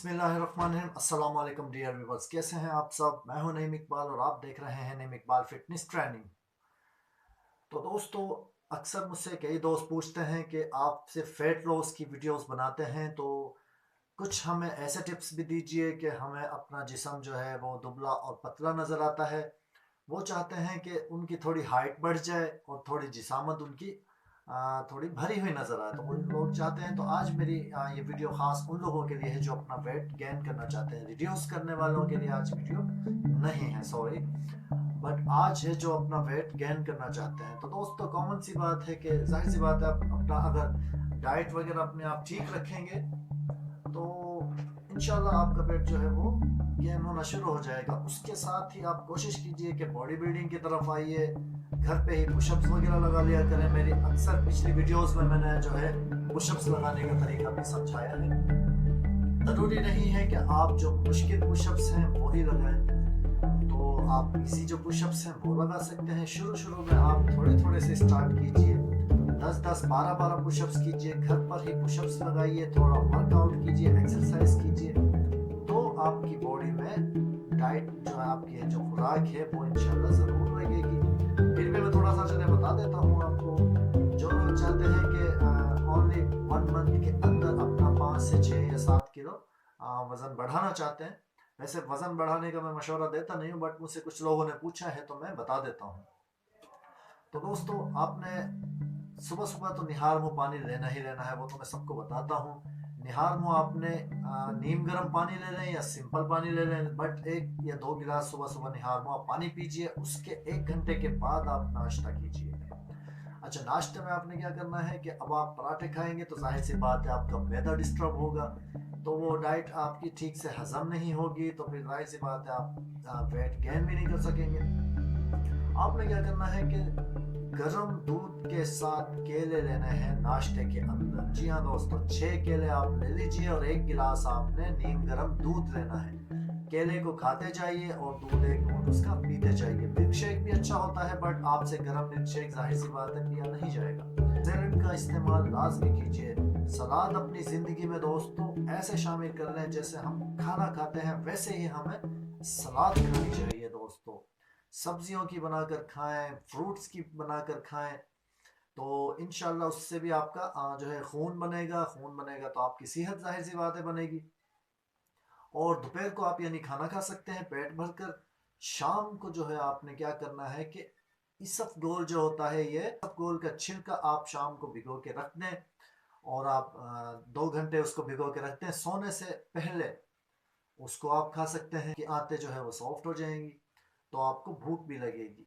बिस्मिल्लाहिर्रहमानिर्रहीम। अस्सलाम वालेकुम डियर व्यूअर्स, कैसे हैं आप सब। मैं हूं नईम इकबाल और आप देख रहे हैं नईम इकबाल फिटनेस ट्रेनिंग। तो दोस्तों, अक्सर मुझसे कई दोस्त पूछते हैं कि आप सिर्फ फैट लॉस की वीडियोस बनाते हैं, तो कुछ हमें ऐसे टिप्स भी दीजिए कि हमें अपना जिस्म जो है वो दुबला और पतला नज़र आता है। वो चाहते हैं कि उनकी थोड़ी हाइट बढ़ जाए और थोड़ी जिसामत उनकी थोड़ी भरी हुई नज़र आए। तो वो लोग चाहते हैं, तो आज मेरी ये वीडियो ख़ास उन लोगों के लिए है जो अपना वेट गेन करना चाहते हैं। रिड्यूस करने वालों के लिए आज वीडियो नहीं है, सॉरी। बट आज है जो अपना वेट गेन करना चाहते हैं। तो दोस्तों, कॉमन सी बात है कि जाहिर सी बात है, आप अपना अगर डाइट वगैरह अपने आप ठीक रखेंगे तो इंशाल्लाह आपका वेट जो है वो गेन होना शुरू हो जाएगा। उसके साथ ही आप कोशिश कीजिए कि बॉडी बिल्डिंग की तरफ आइए। घर पे ही पुशअप्स वगैरह लगा लिया करें। मेरी अक्सर पिछली वीडियोस में मैंने जो है पुशअप्स लगाने का तरीका भी समझाया है। ज़रूरी नहीं है कि आप जो मुश्किल पुशअप्स हैं वो ही लगाएं। तो आप इजी जो पुशअप्स हैं वो लगा सकते हैं। शुरू शुरू में आप थोड़े थोड़े से स्टार्ट कीजिए। 10-10, 12-12 पुशअप्स कीजिए। घर पर ही पुशअप्स लगाइए, थोड़ा वर्कआउट कीजिए, एक्सरसाइज कीजिए। तो आपकी बॉडी में डाइट जो है, आपकी जो खुराक है वो इंशाल्लाह ज़रूर लगेगी। फिर भी मैं थोड़ा सा चलिए बता देता हूँ आपको। जो लोग चाहते हैं कि ओनली 1 मंथ के अंदर अपना 5 से 6 या 7 किलो वज़न बढ़ाना चाहते हैं। वैसे वज़न बढ़ाने का मैं मशवरा देता नहीं हूँ, बट मुझसे कुछ लोगों ने पूछा है तो मैं बता देता हूँ। तो दोस्तों, आपने सुबह सुबह तो निहार मुँह पानी लेना ही लेना है, वो तो मैं सबको बताता हूँ। निहार मुँह आपने नीम गर्म पानी ले लें या सिंपल पानी ले लें, बट 1 या 2 गिलास सुबह सुबह निहार मुँह आप पानी पीजिए। उसके 1 घंटे के बाद आप नाश्ता कीजिए। अच्छा, नाश्ते में आपने क्या करना है कि अब आप पराठे खाएंगे तो जाहिर सी बात है आपका मैदा डिस्टर्ब होगा, तो वो डाइट आपकी ठीक से हजम नहीं होगी। तो फिर जाहिर सी बात है आप वेट गेन भी नहीं कर सकेंगे। आपने क्या करना है कि गर्म दूध के साथ केले लेने हैं नाश्ते के अंदर। जी हाँ दोस्तों, 6 केले आप ले लीजिए और 1 गिलास आपने नीम गर्म दूध लेना है। केले को खाते जाइए और दूध एक घूंट उसका पीते जाइए। मिल्क शेक भी अच्छा होता है, बट आपसे गर्म मिल्क शेक जाहिर सी बात है पिया नहीं जाएगा। सैलेड का इस्तेमाल लाजमी कीजिए। सलाद अपनी जिंदगी में दोस्तों ऐसे शामिल कर लें जैसे हम खाना खाते हैं, वैसे ही हमें सलाद खानी चाहिए दोस्तों। सब्जियों की बनाकर खाएं, फ्रूट्स की बनाकर खाएं। तो इंशाल्लाह उससे भी आपका जो है खून बनेगा। खून बनेगा तो आपकी सेहत जाहिर सी बात है बनेगी। और दोपहर को आप यानी खाना खा सकते हैं पेट भरकर। शाम को जो है आपने क्या करना है कि इसबगोल जो होता है, ये इसबगोल का छिलका आप शाम को भिगो के रख दें और आप 2 घंटे उसको भिगो के रखते हैं। सोने से पहले उसको आप खा सकते हैं कि आते जो है वो सॉफ्ट हो जाएंगी, तो आपको भूख भी लगेगी।